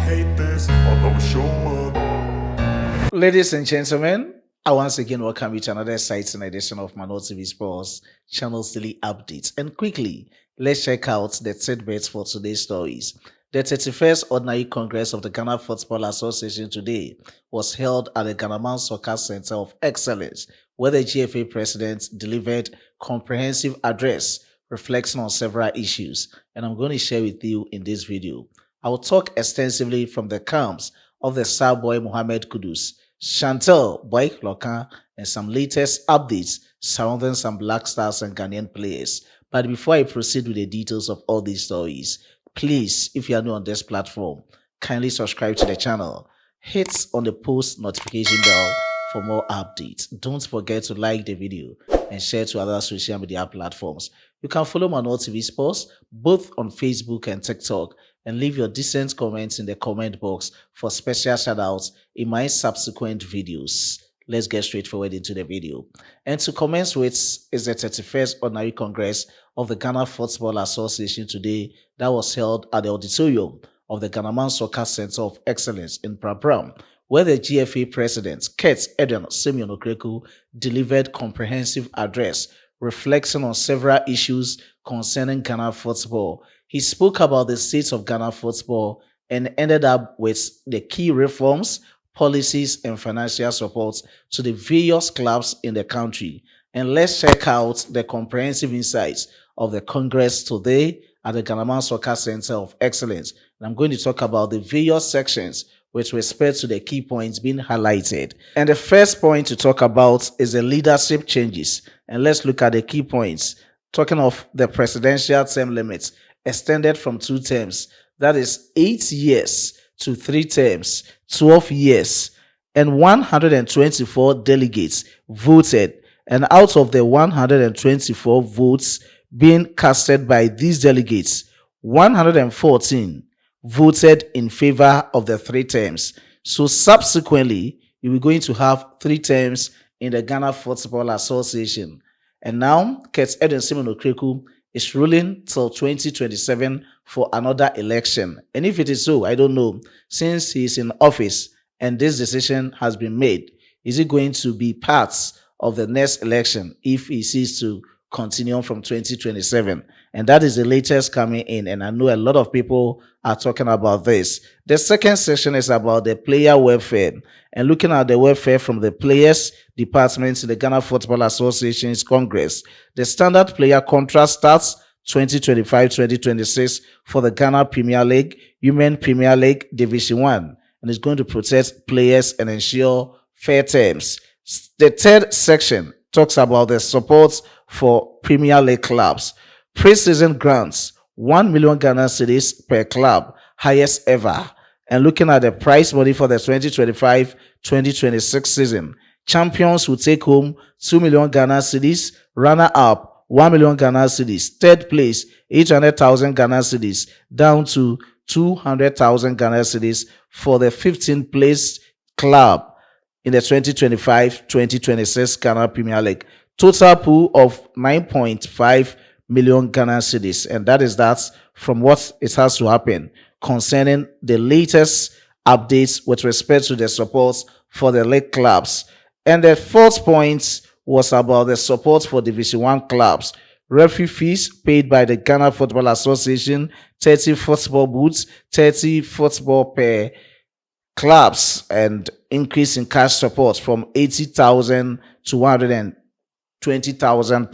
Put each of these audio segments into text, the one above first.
hate this, I'll always show up. Ladies and gentlemen, I once again welcome you to another exciting edition of Mano TV Sports Channel's daily updates. And quickly, let's check out the tidbits for today's stories. The 31st Ordinary Congress of the Ghana Football Association today was held at the Ghana Soccer Center of Excellence, where the GFA president delivered comprehensive address reflecting on several issues. And I'm going to share with you in this video. I will talk extensively from the camps of the star boy Mohammed Kudus, Shantel Boya, and some latest updates surrounding some Black Stars and Ghanaian players. But before I proceed with the details of all these stories, please, if you are new on this platform, kindly subscribe to the channel. Hit on the post notification bell for more updates. Don't forget to like the video and share to other social media platforms. You can follow Mano TV Sports both on Facebook and TikTok, and leave your decent comments in the comment box for special shoutouts in my subsequent videos. Let's get straight forward into the video. And to commence with is the 31st Ordinary Congress of the Ghana Football Association today that was held at the auditorium of the Ghana Soccer Center of Excellence in Prapram, where the GFA president, Kurt Eden Simeon Okreku, delivered comprehensive address reflecting on several issues concerning Ghana football. He spoke about the state of Ghana football and ended up with the key reforms, policies, and financial support to the various clubs in the country. And let's check out the comprehensive insights of the Congress today at the Ghana Soccer Center of Excellence. And I'm going to talk about the various sections with respect to the key points being highlighted. And the first point to talk about is the leadership changes. And let's look at the key points. Talking of the presidential term limits extended from 2 terms, that is 8 years to 3 terms, 12 years, and 124 delegates voted. And out of the 124 votes being casted by these delegates, 114 voted in favor of the 3 terms. So subsequently, you are going to have 3 terms in the Ghana Football Association. And now, Kurt Eden Simeon Okreku is ruling till 2027 for another election. And if it is so, I don't know, since he is in office and this decision has been made, is it going to be part of the next election if he sees to continue from 2027? And that is the latest coming in, and I know a lot of people are talking about this. The second section is about the player welfare, and looking at the welfare from the players departments in the Ghana Football Association's Congress. The standard player contract starts 2025-2026 for the Ghana Premier League, Women Premier League Division 1, and is going to protect players and ensure fair terms. The third section talks about the support for Premier League clubs. Pre-season grants, 1 million Ghana cedis per club, highest ever. And looking at the prize money for the 2025-2026 season, champions will take home 2 million Ghana cedis, runner-up 1 million Ghana cedis, third place 800,000 Ghana cedis, down to 200,000 Ghana cedis for the 15th place club in the 2025-2026 Ghana Premier League. Total pool of 9.5 million Ghana cedis, and that is that from what it has to happen concerning the latest updates with respect to the support for the league clubs. And the fourth point was about the support for Division 1 clubs. Referee fees paid by the Ghana Football Association, 30 football booths, 30 football per clubs, and increase in cash support from 80,000 to 120,000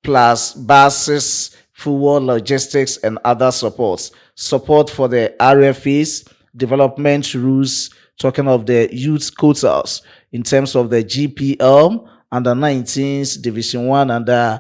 plus buses, football logistics, and other supports. Support for the RFAs, development rules, talking of the youth quotas in terms of the GPL, under 19s, Division 1, under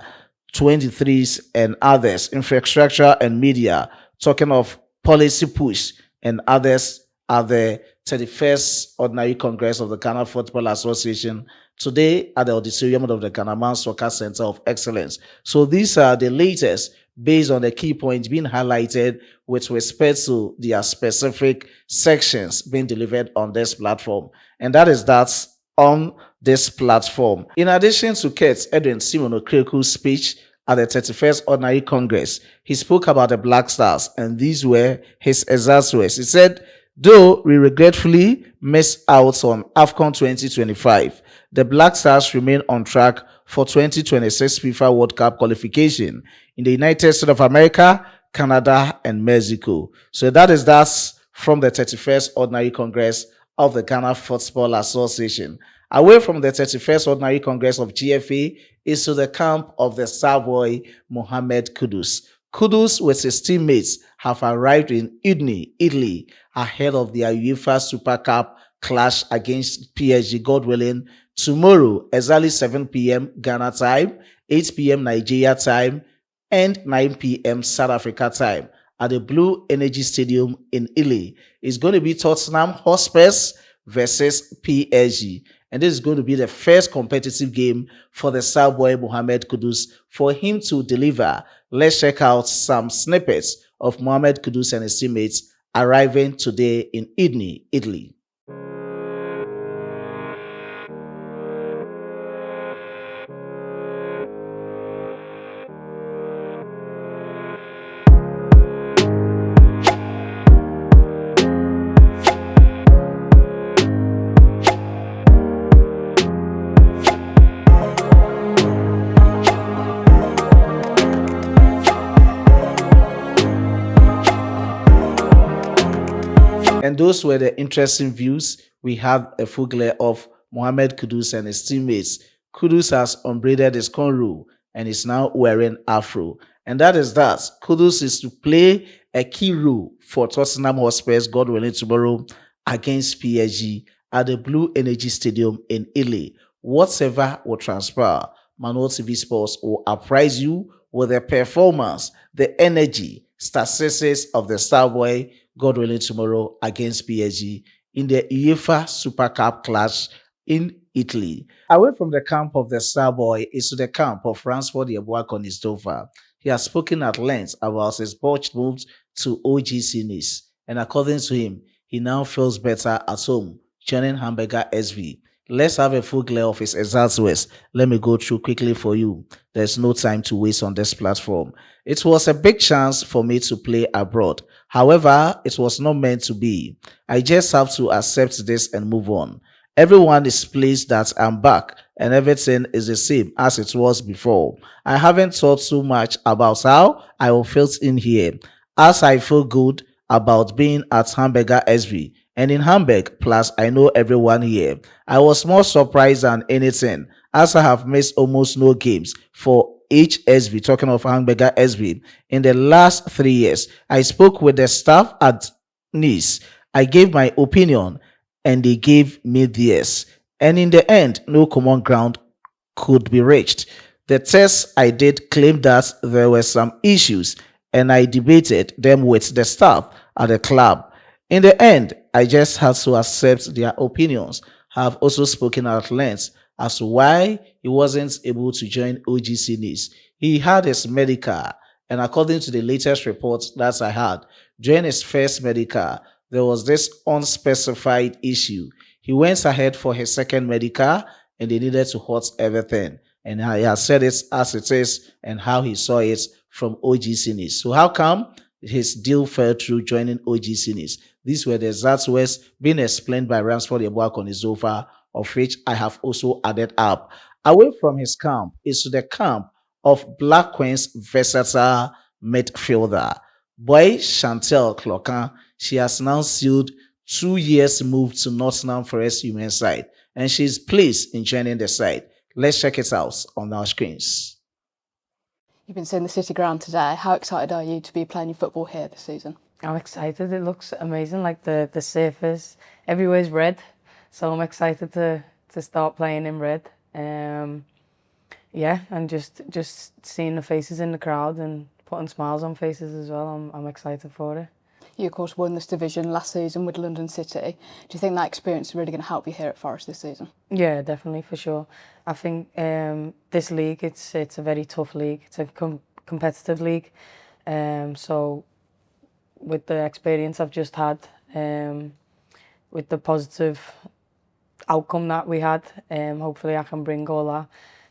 23s, and others. Infrastructure and media, talking of policy push, and others at the 31st Ordinary Congress of the Ghana Football Association today at the auditorium of the Ghana Soccer Center of Excellence. So these are the latest based on the key points being highlighted with respect to their specific sections being delivered on this platform. And that is that on this platform. In addition to Kurt Eden Simeon Okreku's speech at the 31st Ordinary Congress, he spoke about the Black Stars, and these were his exact words. He said, Though we regretfully missed out on AFCON 2025, the Black Stars remain on track for 2026 FIFA World Cup qualification in the United States of America, Canada, and Mexico. So that's from the 31st Ordinary Congress of the Ghana Football Association. Away from the 31st Ordinary Congress of GFA is to the camp of the star boy Mohammed Kudus. Kudus with his teammates have arrived in Udine, Italy, ahead of their UEFA Super Cup clash against PSG, God willing, tomorrow, exactly 7 p.m. Ghana time, 8 p.m. Nigeria time, and 9 p.m. South Africa time at the Blue Energy Stadium in Italy. It's going to be Tottenham Hotspurs versus PSG. And this is going to be the first competitive game for the star boy Mohammed Kudus for him to deliver. Let's check out some snippets of Mohammed Kudus and his teammates arriving today in Udine, Italy. And those were the interesting views. We have a full glare of Mohammed Kudus and his teammates. Kudus has unbraided his cornrow and is now wearing afro. And that is that. Kudus is to play a key role for Tottenham Hotspurs, God willing, tomorrow against PSG at the Blue Energy Stadium in Italy. Whatever will transpire, Manual TV Sports will apprise you with the performance, the energy, statistics of the star boy, God willing, tomorrow against PSG in the UEFA Super Cup clash in Italy. Away from the camp of the star boy is to the camp of Ransford Yeboah. He has spoken at length about his botched moves to OGC Nice, and according to him, he now feels better at home, joining Hamburger SV. Let's have a full glare of his exact words. Let me go through quickly for you. There's no time to waste on this platform. It was a big chance for me to play abroad. However, it was not meant to be. I just have to accept this and move on. Everyone is pleased that I'm back and everything is the same as it was before. I haven't thought too much about how I will fit in here, as I feel good about being at Hamburger SV and in Hamburg, plus I know everyone here. I was more surprised than anything, as I have missed almost no games for HSV, talking of Hamburger SV, in the last 3 years. I spoke with the staff at Nice. I gave my opinion and they gave me theirs. And in the end, no common ground could be reached. The tests I did claim that there were some issues and I debated them with the staff at the club. In the end, I just had to accept their opinions. I have also spoken at length as to why he wasn't able to join OGC Nice. He had his medical, and according to the latest report that I had, during his first medical, there was this unspecified issue. He went ahead for his second medical, and they needed to halt everything. And he has said it as it is and how he saw it from OGC Nice. So how come his deal fell through joining OGC Nice? These were the exact words being explained by Ransford Yeboah, of which I have also added up. Away from his camp is to the camp of Black Queen's versatile midfielder, boy Shantel Boya. She has now sealed 2 years move to Nottingham Forest Human side, and she is pleased in joining the side. Let's check it out on our screens. You've been seeing the City Ground today. How excited are you to be playing your football here this season? I'm excited. It looks amazing. Like the surface, everywhere's red, so I'm excited to start playing in red. Yeah, and just seeing the faces in the crowd and putting smiles on faces as well. I'm excited for it. You, of course, won this division last season with London City. Do you think that experience is really going to help you here at Forest this season? Yeah, definitely, for sure. I think this league, it's a very tough league. It's a competitive league. So with the experience I've just had, with the positive outcome that we had, hopefully I can bring all that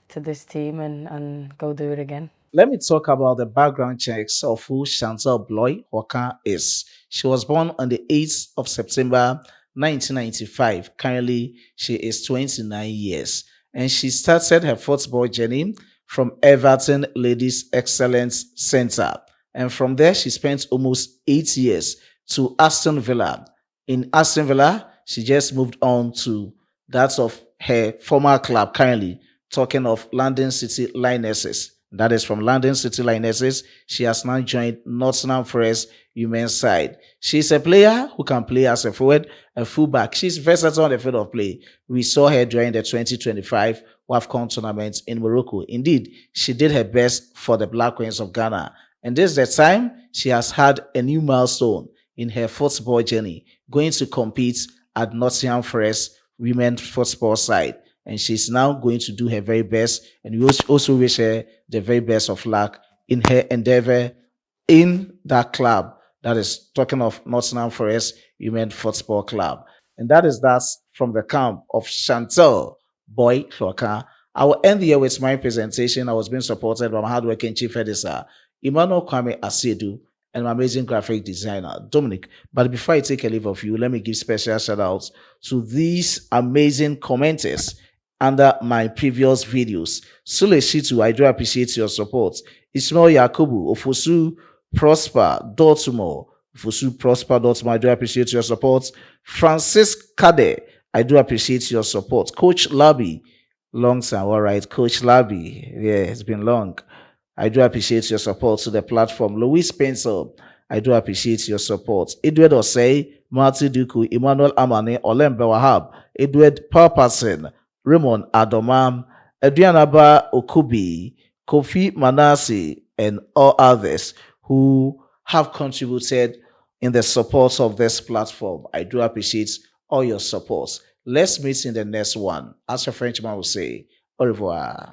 to this team and go do it again. Let me talk about the background checks of who Shantel Boya is. She was born on the 8th of September 1995. Currently, she is 29 years. And she started her football journey from Everton Ladies Excellence Center. And from there, she spent almost 8 years to Aston Villa. In Aston Villa, she just moved on to that of her former club currently, talking of London City Lionesses. That is from London City Lionesses. She has now joined Nottingham-Gfa women's side. She's a player who can play as a forward and fullback. She's versatile on the field of play. We saw her during the 2025 WAFCON tournament in Morocco. Indeed, she did her best for the Black Queens of Ghana. And this is the time she has had a new milestone in her football journey, going to compete at Nottingham-Gfa women's football side. And she's now going to do her very best. And we also wish her the very best of luck in her endeavor in that club. That is talking of Nottingham-Gfa Women's Football Club. And that is that from the camp of Shantel Boya. I will end the year with my presentation. I was being supported by my hardworking chief editor, Emmanuel Kwame Asiedu, and my amazing graphic designer, Dominic. But before I take a leave of you, let me give special shout outs to these amazing commenters under my previous videos. Sule Shitu, I do appreciate your support. Ismail Yakubu, Ofosu Prosper, Dortmund, Ofosu Prosper, Dortmund, I do appreciate your support. Francis Kade, I do appreciate your support. Coach Labi, long time, all right. Coach Labi, yeah, it's been long. I do appreciate your support to the platform. Louis Pencil, I do appreciate your support. Edward Osei, Marty Duku, Emmanuel Amane, Olembe Wahab, Edward Papasen, Raymond Adomam, Adrianaba Okubi, Kofi Manasi, and all others who have contributed in the support of this platform. I do appreciate all your support. Let's meet in the next one. As a Frenchman will say, au revoir.